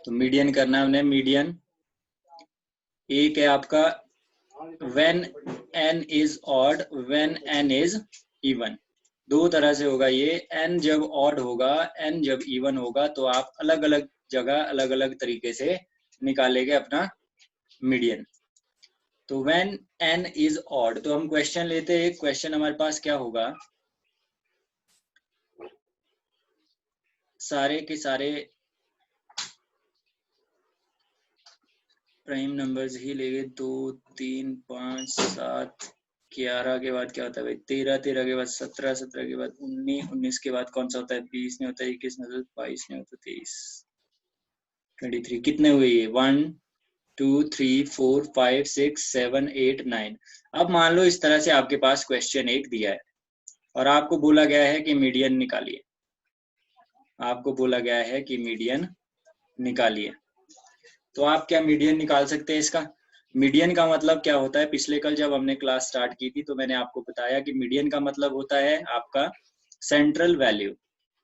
तो मीडियन करना है हमने। मीडियन एक है आपका when n is odd, when n is even। दो तरह से होगा ये। n जब ऑड होगा, n जब इवन होगा, तो आप अलग अलग जगह अलग अलग तरीके से निकालेंगे अपना मीडियन। तो when n is odd, तो हम क्वेश्चन लेते हैं। क्वेश्चन हमारे पास क्या होगा, सारे के सारे प्राइम नंबर्स ही लेंगे। 2 3 5 7 11 के बाद क्या होता है भाई, 13, 13 के बाद 17, 17 के बाद 19, 19 के बाद कौन सा होता है, 20 नहीं होता, 21 नहीं होता, 22 नहीं होता, 23, 23। कितने हुए ये, 1 2 3 4 5 6 7 8 9। अब मान लो इस तरह से आपके पास क्वेश्चन एक दिया है और आपको बोला गया है कि मीडियन निकालिए। आपको बोला गया है कि मीडियन निकालिए। तो आप क्या मीडियन निकाल सकते हैं इसका। मीडियन का मतलब क्या होता है, पिछले कल जब हमने क्लास स्टार्ट की थी तो मैंने आपको बताया कि मीडियन का मतलब होता है आपका सेंट्रल वैल्यू।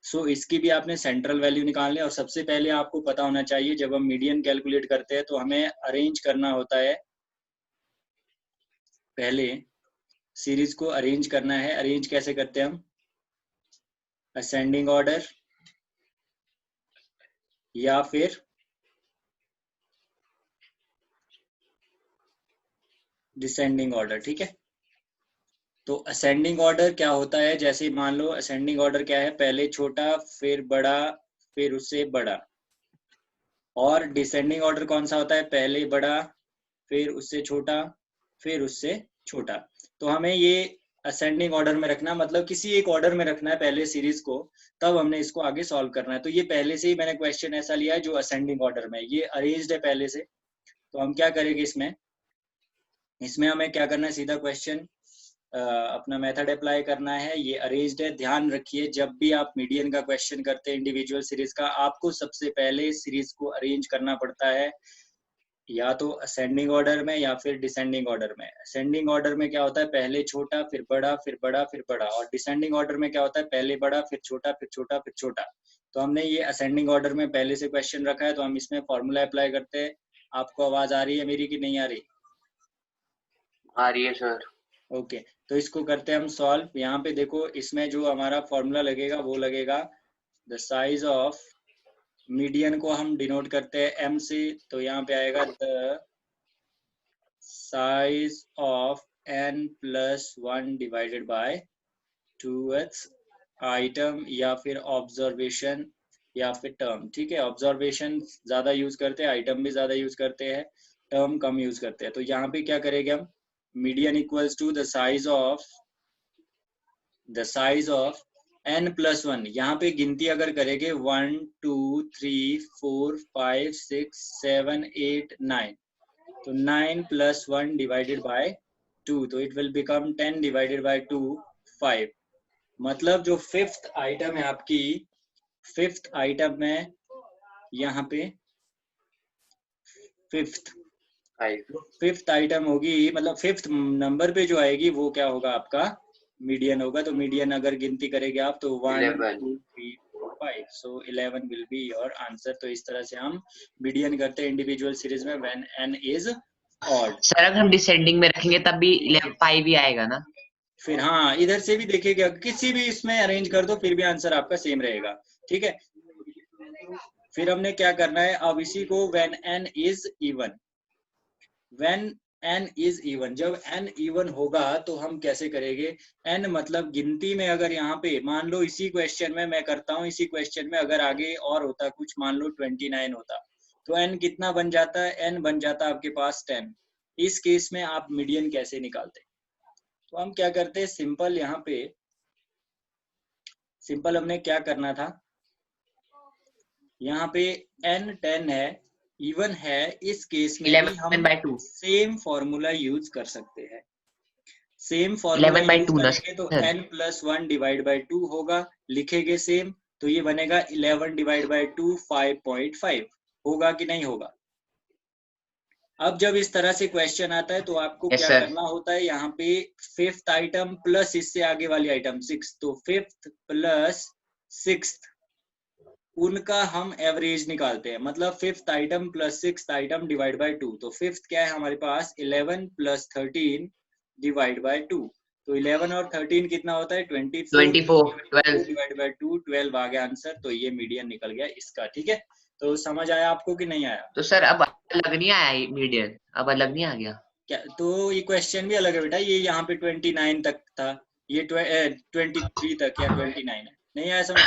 सो इसकी भी आपने सेंट्रल वैल्यू निकालनी है। और सबसे पहले आपको पता होना चाहिए, जब हम मीडियन कैलकुलेट करते हैं तो हमें अरेंज करना होता है। पहले सीरीज को अरेंज करना है। अरेंज कैसे करते हैं हम, असेंडिंग ऑर्डर या फिर डिसेंडिंग ऑर्डर। ठीक है, तो असेंडिंग ऑर्डर क्या होता है, जैसे मान लो असेंडिंग ऑर्डर क्या है, पहले छोटा फिर बड़ा फिर उससे बड़ा। और डिसेंडिंग ऑर्डर कौन सा होता है, पहले बड़ा फिर उससे छोटा फिर उससे छोटा। तो हमें ये असेंडिंग ऑर्डर में रखना, मतलब किसी एक ऑर्डर में रखना है पहले सीरीज को, तब हमने इसको आगे सॉल्व करना है। तो ये पहले से ही मैंने क्वेश्चन ऐसा लिया है जो असेंडिंग ऑर्डर में, ये अरेंज्ड है पहले से। तो हम क्या करेंगे इसमें, इसमें हमें क्या करना है, सीधा क्वेश्चन अपना मेथड अप्लाई करना है। ये अरेंज्ड है। ध्यान रखिए, जब भी आप मीडियन का क्वेश्चन करते हैं इंडिविजुअल सीरीज का, आपको सबसे पहले सीरीज को अरेंज करना पड़ता है, या तो असेंडिंग ऑर्डर में या फिर डिसेंडिंग ऑर्डर में। असेंडिंग ऑर्डर में क्या होता है, पहले छोटा फिर बड़ा फिर बड़ा फिर बड़ा। और डिसेंडिंग ऑर्डर में क्या होता है, पहले बड़ा फिर छोटा फिर छोटा फिर छोटा। तो हमने ये असेंडिंग ऑर्डर में पहले से क्वेश्चन रखा है, तो हम इसमें फॉर्मूला अप्लाई करते हैं। आपको आवाज आ रही है मेरी कि नहीं आ रही? आ रही है सर। ओके, तो इसको करते हैं हम सॉल्व। यहाँ पे देखो, इसमें जो हमारा फॉर्मूला लगेगा वो लगेगा द साइज ऑफ, मीडियन को हम डिनोट करते हैं एम से, तो यहाँ पे आएगा the size of n plus 1 divided by 2x item या फिर ऑब्जर्वेशन या फिर टर्म। ठीक है, ऑब्जर्वेशन ज्यादा यूज करते हैं, आइटम भी ज्यादा यूज करते हैं, टर्म कम यूज करते हैं। तो यहाँ पे क्या करेंगे हम, median equals to the size of n plus 1। यहाँ पे गिनती अगर करेंगे 1 2 3 4 5 6 7 8 9, तो 9 प्लस 1 डिवाइडेड बाय 2, तो it will become 10 divided by 2 5। मतलब जो फिफ्थ आइटम है आपकी, फिफ्थ आइटम में यहाँ पे फिफ्थ आइटम होगी, मतलब फिफ्थ नंबर पे जो आएगी वो क्या होगा, आपका मीडियन होगा। तो मीडियन अगर गिनती करेंगे आप तो 1 2 3 4 5, सो 11 विल बी योर आंसर। तो इस तरह से हम मीडियन करते हैं इंडिविजुअल सीरीज में when n is odd. Sir अगर हम डिसेंडिंग में रखेंगे तब भी 5 ही आएगा ना? फिर हाँ, इधर से भी देखिएगा, किसी भी इसमें अरेंज कर दो फिर भी आंसर आपका सेम रहेगा। ठीक है, फिर हमने क्या करना है, अब इसी को when n is even, when n is even, जब n इवन होगा तो हम कैसे करेंगे, n मतलब गिनती में, अगर यहाँ पे मान लो इसी क्वेश्चन में मैं करता हूँ, इसी क्वेश्चन में अगर आगे और होता कुछ, मान लो 29 होता, तो n कितना बन जाता है, n बन जाता आपके पास 10। इस केस में आप मीडियन कैसे निकालते, तो हम क्या करते हैं, सिंपल यहाँ पे सिंपल हमने क्या करना था, यहाँ पे n 10 है, इवन है, इस केस में भी हम 11/2 सेम फॉर्मूला यूज कर सकते हैं। सेम फॉर्मूला यूज 11/2 ना करेंगे तो sir? n plus 1 divide by 2 होगा, लिखेंगे सेम, तो ये बनेगा 11 डिवाइड बाई 2 5.5। होगा कि नहीं होगा। अब जब इस तरह से क्वेश्चन आता है तो आपको यस क्या सर। करना होता है, यहाँ पे फिफ्थ आइटम प्लस इससे आगे वाली आइटम 6, तो फिफ्थ प्लस सिक्स्थ उनका हम एवरेज निकालते हैं, मतलब fifth item plus sixth item divide by 2। तो फिफ्थ क्या है हमारे पास 11 प्लस 13 डिवाइड बाय 2। तो 11 और 13 कितना होता है 24। 24 12। डिवाइड बाय 2 12 आ गया आंसर। तो ये मीडियन निकल गया इसका। ठीक है, तो समझ आया आपको कि नहीं आया? तो सर अब अलग नहीं आया मीडियन, अब अलग नहीं आ गया क्या? तो ये क्वेश्चन भी अलग है बेटा, ये यहाँ पे 29 तक था, ये 23 तक या 29 है, नहीं आया समझ?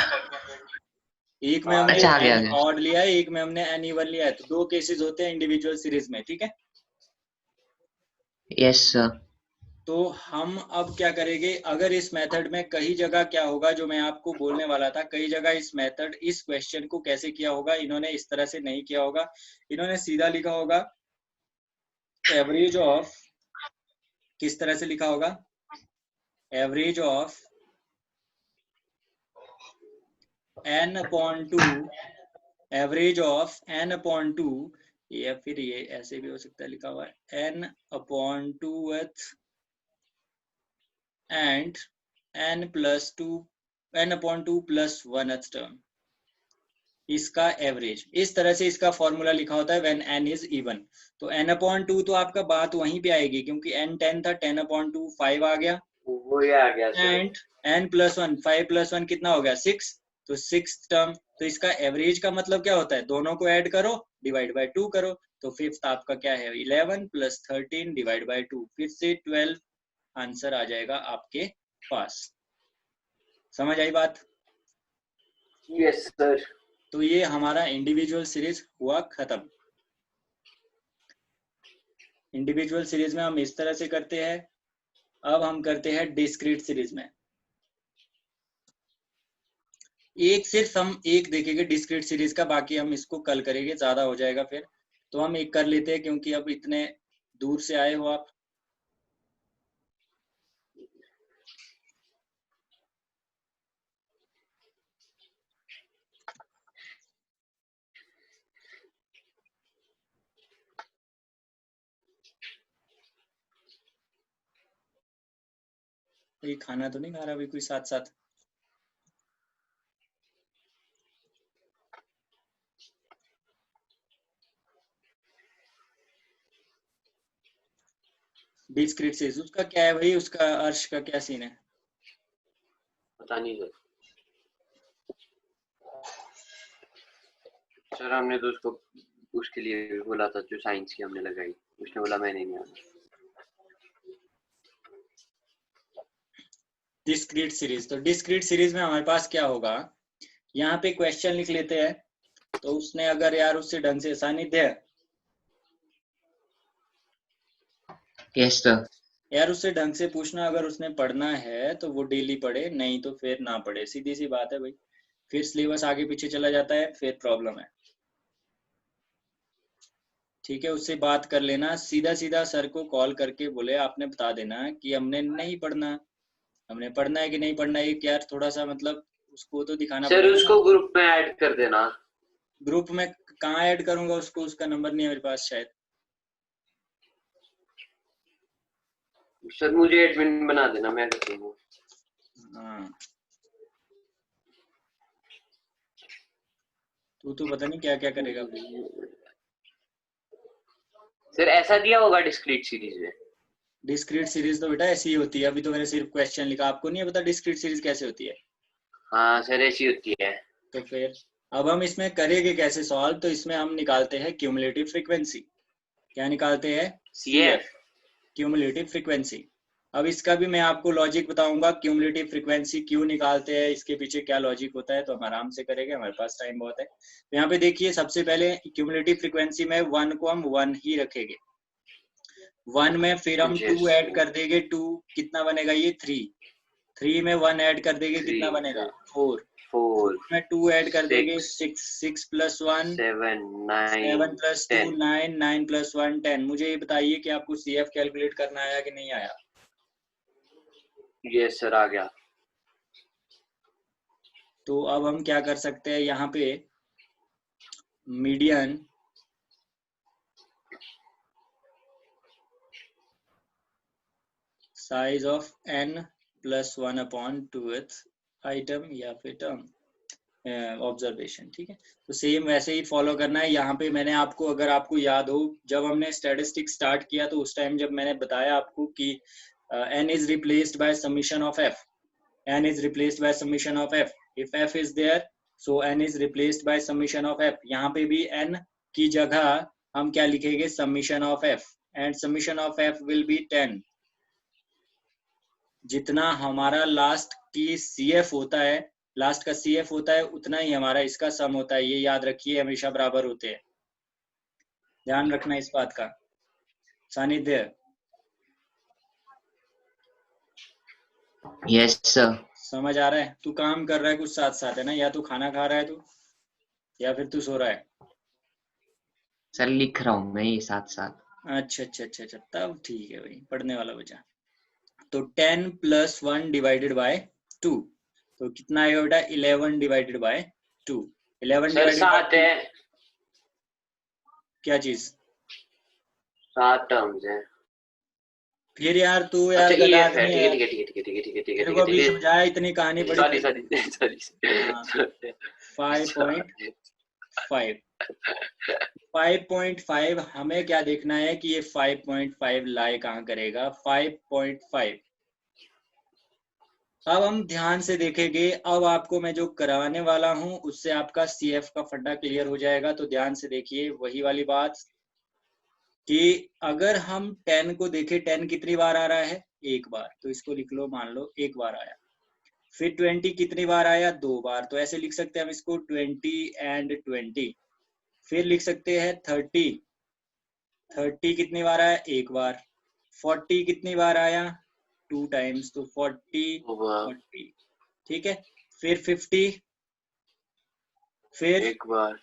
एक में हमने अच्छा आ गया एन आ गया। ऑड लिया है, एक में हमने एन इवन लिया है, तो दो केसेस होते हैं इंडिविजुअल सीरीज में। ठीक है, यस सर। तो हम अब क्या करेंगे, अगर इस मेथड में कई जगह क्या होगा जो मैं आपको बोलने वाला था, कई जगह इस मेथड इस क्वेश्चन को कैसे किया होगा, इन्होंने इस तरह से नहीं किया होगा, इन्होंने सीधा लिखा होगा एवरेज ऑफ, किस तरह से लिखा होगा, average of n upon 2, average of n upon 2, या फिर ये ऐसे भी हो सकता है लिखा हुआ है n upon 2th and n plus 2, n upon 2 plus 1th term, इसका एवरेज। इस तरह से इसका फॉर्मूला लिखा होता है व्हेन n इज इवन। तो n अपॉन 2 तो आपका बात वहीं पे आएगी, क्योंकि n 10 था, 10 अपॉन 2 5 आ गया, वो ये आ गया sir. And n plus 1 5 plus 1 कितना हो गया 6, तो 6 टर्म। तो इसका एवरेज का मतलब क्या होता है, दोनों को ऐड करो डिवाइड बाय 2 करो। तो फिफ्थ आपका क्या है 11 प्लस 13 डिवाइड बाय 2, फिर से 12 आंसर आ जाएगा आपके पास। समझ आई बात? Yes sir. तो ये हमारा इंडिविजुअल सीरीज हुआ खत्म। इंडिविजुअल सीरीज में हम इस तरह से करते हैं। अब हम करते हैं डिस्क्रीट सीरीज में। एक सिर्फ हम एक देखेंगे डिस्क्रीट सीरीज का, बाकी हम इसको कल करेंगे, ज्यादा हो जाएगा फिर। तो हम एक कर लेते हैं, क्योंकि अब इतने दूर से आए हो आप। ये खाना तो नहीं खा रहा अभी कोई साथ साथ? डिस्क्रीट सीरीज उसका क्या है भाई, उसका अर्श का क्या सीन है? पता नहीं सर। सर हमने तो उसको उसके लिए भी बोला था, जो साइंस की हमने लगाई, उसने बोला मैं नहीं आना। डिस्क्रीट सीरीज, तो डिस्क्रीट सीरीज में हमारे पास क्या होगा, यहाँ पे क्वेश्चन लिख लेते हैं। तो उसने अगर यार उससे ढंग से सानिध्य, यस सर। यार उससे ढंग से पूछना, अगर उसने पढ़ना है तो वो डेली पढ़े, नहीं तो फिर ना पढ़े, सीधी सी बात है भाई। फिर सिलेबस आगे पीछे चला जाता है, फिर प्रॉब्लम है। ठीक है, उससे बात कर लेना, सीधा सीधा सर को कॉल करके बोले आपने बता देना कि हमने नहीं पढ़ना, हमने पढ़ना है कि नहीं पढ़ना है। एक यार थोड़ा सा मतलब उसको तो दिखाना सर पड़ेगा ना। उसको ग्रुप में ऐड कर देना। ग्रुप में कहाँ ऐड करूंगा उसको, उसका नंबर नहीं है मेरे पास शायद। सर मुझे एडमिन बना देना, मैं कर दूंगा। हाँ, तू तो पता नहीं क्या क्या करेगा भाई। सर ऐसा दिया होगा डिस्क्रीट सीरीज में। डिस्क्रीट सीरीज तो बेटा ऐसी ही होती है, अभी तो मैंने सिर्फ क्वेश्चन लिखा, आपको नहीं पता डिस्क्रीट सीरीज कैसे होती है? हाँ सर ऐसी होती है। तो फिर अब हम इसमें करेंगे कैसे सॉल्व, तो इसमें हम निकालते हैं क्यूमुलेटिव फ्रीक्वेंसी। क्या निकालते हैं? CF। CF, cumulative frequency. अब इसका भी मैं आपको लॉजिक बताऊंगा, क्यूमुलेटिव फ्रीक्वेंसी क्यों निकालते हैं, इसके पीछे क्या लॉजिक होता है, तो हम आराम से करेंगे, हमारे पास टाइम बहुत है। तो यहाँ पे देखिए, सबसे पहले क्यूमुलेटिव फ्रीक्वेंसी में 1 को हम 1 ही रखेंगे। 1 में फिर हम 2 ऐड कर देंगे, 2 कितना बनेगा ये 3, 3 में 1 ऐड कर देंगे, 3 कितना बनेगा 4, 4 में 2 ऐड कर देंगे 6 6, 6 प्लस 1 7 9 7 प्लस 2 10। 9, 9 प्लस 1 10। मुझे ये बताइए कि आपको CF कैलकुलेट करना आया कि नहीं आया? यस सर आ गया। तो अब हम क्या कर सकते हैं, यहाँ पे median size of n plus 1 upon 2th item या फिर टर्म, ऑब्जर्वेशन, ठीक है। तो सेम वैसे ही फॉलो करना है। यहाँ पे मैंने आपको, अगर आपको याद हो, जब हमने स्टैटिस्टिक स्टार्ट किया तो उस टाइम जब मैंने बताया आपको कि n is replaced by summation of f, n is replaced by summation of f, if f is there so n is replaced by summation of f। यहाँ पे भी n की जगह हम क्या लिखेंगे, summation of f, and summation of f will be 10। जितना हमारा लास्ट की CF होता है, लास्ट का CF होता है, उतना ही हमारा इसका सम होता है। ये याद रखिए, हमेशा बराबर होते हैं, ध्यान रखना इस बात का। सानिध्य, यस सर। समझ आ रहा है? तू काम कर रहा है कुछ साथ साथ, है ना? या तू खाना खा रहा है तू, या फिर तू सो रहा है? सर लिख रहा हूँ मैं ये साथ साथ। अच्छा अच्छा अच्छा अच्छा, तब ठीक है भाई, पढ़ने वाला बच्चा। तो 10 + 1 डिवाइडेड बाय 2, तो कितना आएगा बेटा? 11 डिवाइडेड बाय 2। 11 डिवाइडेड बाय 2 है, क्या चीज? 7 टर्म्स है। फिर यार तू यार अच्छा गधा EF आदमी है, है यार, ठीक है तेरे को अभी समझाया, इतनी कहानी पढ़ी। सॉरी हाँ, 5.5 5.5 हमें क्या देखना है कि ये 5.5 लाई कहाँ करेगा? 5.5। अब हम ध्यान से देखेंगे, अब आपको मैं जो कराने वाला हूं उससे आपका CF का फंडा क्लियर हो जाएगा। तो ध्यान से देखिए, वही वाली बात कि अगर हम 10 को देखें, 10 कितनी बार आ रहा है? एक बार, तो इसको लिख लो, मान लो एक बार आया। फिर 20 कितनी बार आया? 2 बार, तो ऐसे लिख सकते हैं हम इसको 20 and 20। फिर लिख सकते हैं 30 कितनी बार आया? एक बार। 40 कितनी बार आया? 2 टाइम्स, तो 40, ठीक है। फिर 50, फिर एक बार,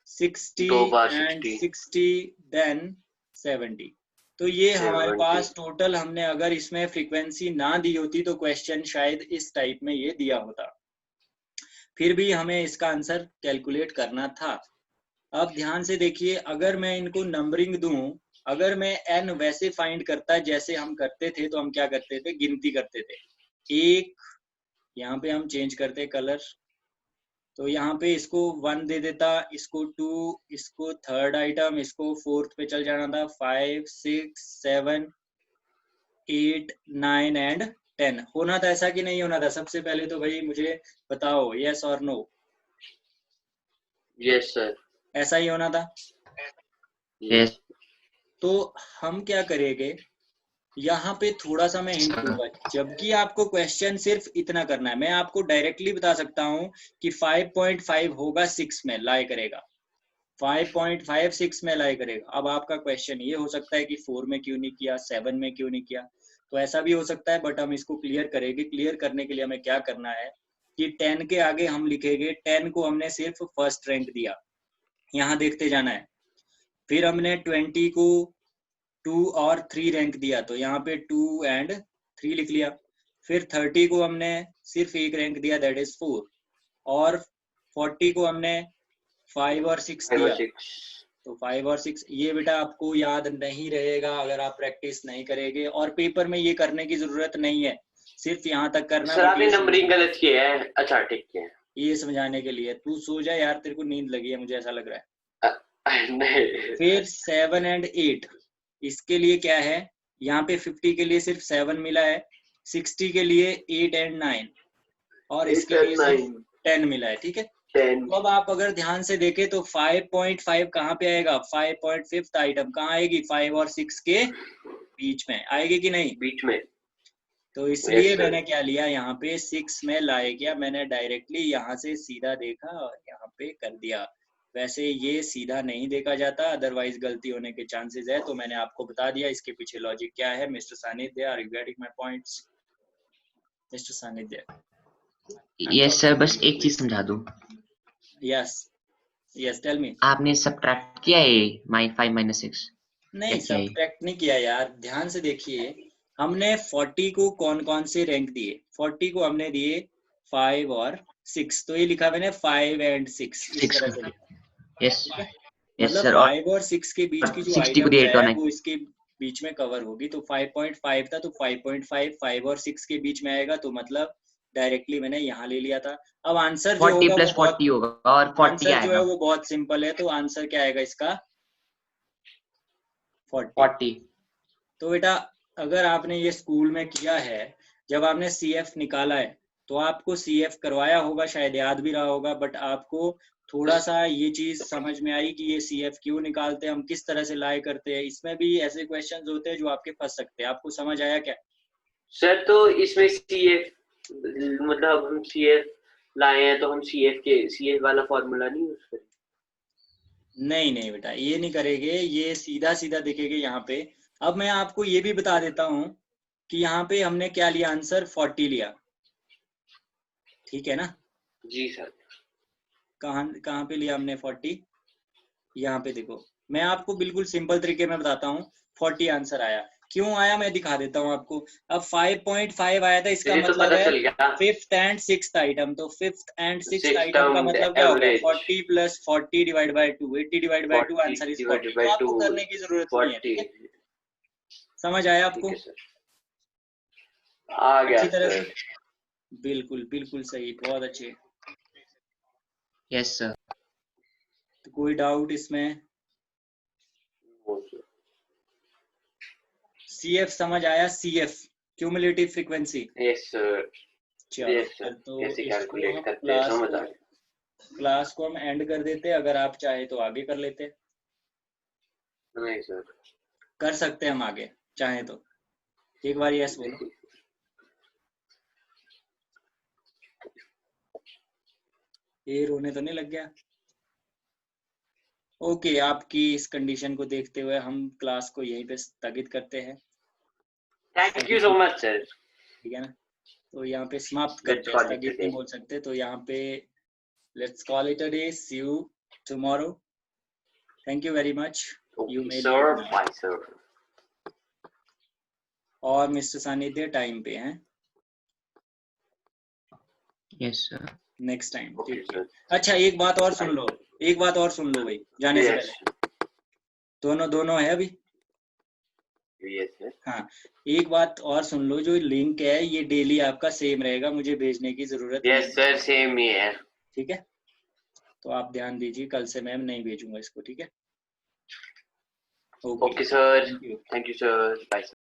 60 2 बार and 60, 60, then 70। तो ये हमारे 70। पास टोटल, हमने अगर इसमें फ्रीक्वेंसी ना दी होती तो क्वेश्चन शायद इस टाइप में ये दिया होता, फिर भी हमें इसका आंसर कैलकुलेट करना था। अब ध्यान से देखिए, अगर मैं इनको नंबरिंग दूं, अगर मैं n वैसे फाइंड करता जैसे हम करते थे, तो हम क्या करते थे? गिनती करते थे। एक, यहाँ पे हम चेंज करते कलर, तो यहाँ पे इसको 1 दे देता, इसको 2, इसको थर्ड आइटम, इसको फोर्थ पे चल जाना था। 5, 6, 7, 8, 9 एंड 10 होना था, ऐसा कि नहीं होना था? सबसे पहले तो भाई मुझे बताओ, यस और नो? यस सर, ऐसा ही होना था। यस तो हम क्या करेंगे, यहाँ पे थोड़ा सा मैं हिंट दूंगा, जबकि आपको क्वेश्चन सिर्फ इतना करना है। मैं आपको डायरेक्टली बता सकता हूँ कि 5.5 होगा 6 में लाई करेगा, 5.5 6 में लाई करेगा। अब आपका क्वेश्चन ये हो सकता है कि 4 में क्यों नहीं किया, 7 में क्यों नहीं किया, तो ऐसा भी हो सकता है। बट हम इसको क्लियर करेंगे। क्लियर करने के लिए हमें क्या करना है कि 10 के आगे हम लिखेंगे, 10 को हमने सिर्फ फर्स्ट रैंक दिया, यहाँ देखते जाना है। फिर हमने 20 को 2 और 3 रैंक दिया, तो यहाँ पे 2 and 3 लिख लिया। फिर 30 को हमने सिर्फ एक रैंक दिया, दैट इज 4। और 40 को हमने 5 और 6 5 दिया, और 6। तो 5 और 6। ये बेटा आपको याद नहीं रहेगा अगर आप प्रैक्टिस नहीं करेंगे, और पेपर में ये करने की जरूरत नहीं है, सिर्फ यहाँ तक करना। सर आपने नंबरिंग गलत किया है। अच्छा ठीक है, ये समझाने के लिए। तू सो जा यार, तेरे को नींद लगी है, मुझे ऐसा लग रहा है। नहीं। फिर 7 and 8, इसके लिए क्या है, यहाँ पे 50 के लिए सिर्फ 7 मिला है, 60 के लिए 8 and 9, और इसके लिए सिर्फ 10 मिला है, ठीक है। तो अब आप अगर ध्यान से देखें तो 5.5 कहाँ पे आएगा? 5.5 आइटम कहाँ आएगी? 5 और 6 के बीच में आएगी कि नहीं? बीच में। तो इसलिए Yes, मैंने क्या लिया, यहाँ पे 6 में लाए गया, मैंने डायरेक्टली यहाँ से सीधा देखा और यहाँ पे कर दिया। वैसे ये सीधा नहीं देखा जाता, अदरवाइज गलती होने के चांसेस है, तो मैंने आपको बता दिया इसके पीछे लॉजिक क्या है। Mister Sanidhya, are you getting my points? Mister Sanidhya? Yes sir, बस एक चीज समझा दूं। Yes yes, tell me. आपने सब्ट्रैक्ट किया है -5 -6? नहीं, सब्ट्रैक्ट नहीं किया यार, ध्यान से देखिए। हमने 40 को कौन कौन से रैंक दिए? 40 को हमने दिए 5 और 6, तो ये लिखा मैंने 5 and 6 इस तरह से लिखा, यस ठीक है। यस मतलब सर। 5 और 6 के बीच की जो 60 को आइटम दिया है वो इसके बीच में कवर होगी। तो 5.5 था, तो 5.5 5 और 6 के बीच में आएगा, तो मतलब डायरेक्टली मैंने यहाँ ले लिया था। अब आंसर जो 40 होगा प्लस वो बहुत 40 होगा और 40 आंसर जो है आएगा। वो बहुत सिंपल है, तो आंसर क्या आएगा इसका 40। 40। तो बेटा अगर आपने ये स्कूल में किया है, जब आपने CF निकाला है तो आपको CF करवाया होगा, शायद याद भी रहा होगा, बट आपको थोड़ा सा ये चीज समझ में आई कि ये CF क्यों निकालते हैं, हम किस तरह से लाए करते हैं। इसमें भी ऐसे क्वेश्चंस होते हैं जो आपके फंस सकते हैं। आपको समझ आया क्या? सर तो इसमें CF मतलब हम CF लाए हैं तो हम CF वाला फॉर्मूला नहीं यूज करें? नहीं नहीं बेटा, ये नहीं करेंगे, ये सीधा सीधा दिखेगा यहाँ पे। अब मैं आपको ये भी बता देता हूँ कि यहाँ पे हमने क्या लिया, आंसर 40 लिया, ठीक है ना? जी सर। कहाँ कहाँ पे लिया हमने 40? यहाँ पे देखो, मैं आपको बिल्कुल सिंपल तरीके में बताता हूँ। 40 आंसर आया, क्यों आया मैं दिखा देता हूँ आपको। अब 5.5 आया था, इसका ये तो मतलब पता है चल गया। 5th and 6th item. तो 5th and 6th Sixth item का term मतलब क्या होगा, average 40 plus 40 divide by 2, 80 divide by 2, 40 answer is 40। divided by तो आपको 2 करने की जरूरत नहीं है, 40। ठीक है? समझ आया ठीक आपको है सर, आ गया अच्छी तरह सर। से? बिल्कुल बिल्कुल सही, बहुत अच्छे। Yes sir. तो कोई डाउट इसमें? वो सर। CF समझ आया? CF cumulative frequency. Yes sir. चलो यस सर, फिर तो कैसे इसको कैलकुलेट हम करते हैं समझ आ गया। क्लास को हम एंड कर देते, अगर आप चाहे तो आगे कर लेते। नहीं सर। कर सकते हैं हम आगे चाहे तो, एक बार यस बोलो। ये रोने तो नहीं लग गया? ओके, आपकी इस कंडीशन को देखते हुए हम क्लास को यहीं पे स्थगित करते हैं। Thank you so much sir. ठीक है ना? तो यहाँ पे समाप्त लेट्स करते हैं, कॉल इट स्थगित अ नहीं डे। बोल सकते, तो यहाँ पे let's call it a day, see you tomorrow, thank you very much, you okay may leave sir, now. Bye sir. और मिस्टर सानिध्य टाइम पे हैं yes sir. Next time, okay ठीक है? सर। अच्छा एक बात और सुन लो, एक बात और सुन लो भाई, जाने से यस पहले। दोनों दोनों है अभी? Yes sir. हाँ, एक बात और सुन लो, जो लिंक है ये डेली आपका सेम रहेगा, मुझे भेजने की जरूरत नहीं यस सर, सेम ही है। ठीक है? तो आप ध्यान दीजिए, कल से मैं नहीं भेजूंगा इसको, ठीक है? Okay sir, thank you. Thank you sir, bye sir.